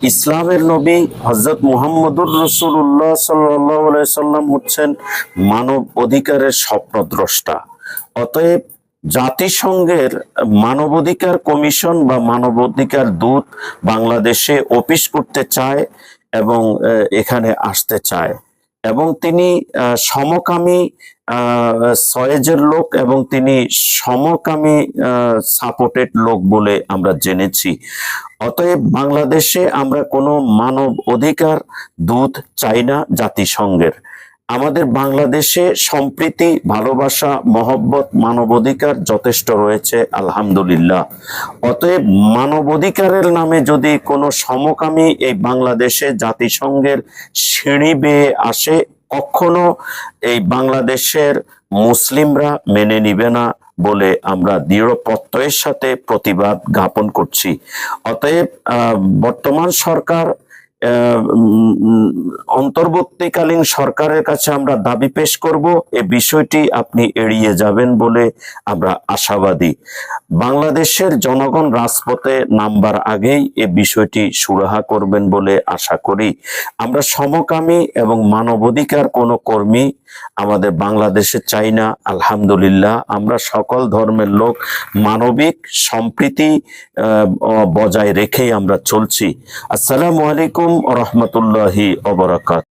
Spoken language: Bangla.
ইসলামের নবী হযরত মুহাম্মদুর রাসূলুল্লাহ সাল্লাল্লাহু আলাইহি সাল্লাম হচ্ছেন মানব অধিকারের স্বপ্নদ্রষ্টা। অতএব জাতিসংঘের মানবাধিকার কমিশন বা মানবাধিকার দূত বাংলাদেশে অফিস করতে চায় এবং এখানে আসতে চায়, এবং তিনি সমকামী সয়েজের লোক এবং তিনি সমকামী সাপোর্টেড লোক বলে আমরা জেনেছি। অতএব বাংলাদেশে আমরা কোনো মানব অধিকার দূত চাই না জাতিসংঘের। আমাদের বাংলাদেশে সম্প্রীতি, ভালোবাসা, মহব্বত, মানবাধিকার যথেষ্ট রয়েছে আলহামদুলিল্লাহ। অতএব মানবাধিকারের নামে যদি কোনো সমকামী এই বাংলাদেশে জাতিসংঘের সিঁড়ি বেয়ে আসে, কখনো এই বাংলাদেশের মুসলিমরা মেনে নিবে না বলে আমরা দৃঢ় প্রত্যয়ের সাথে প্রতিবাদ জ্ঞাপন করছি। অতএব বর্তমান সরকার, অন্তর্বর্তীকালীন সরকারের কাছে আমরা দাবি পেশ করব, এই বিষয়টি আপনি এড়িয়ে যাবেন বলে আমরা আশাবাদী। বাংলাদেশের জনগণ রাজপথে নামবার আগেই এ বিষয়টি সুরাহা করবেন বলে আশা করি। আমরা সমকামী এবং মানবাধিকার কোনো কর্মী আমাদের বাংলাদেশে চাই না আলহামদুলিল্লাহ। আমরা সকল ধর্মের লোক মানবিক সম্প্রীতি বজায় রেখেই আমরা চলছি। আসসালামু আলাইকুম ওয়া রাহমাতুল্লাহি ওয়া বারাকাতুহু।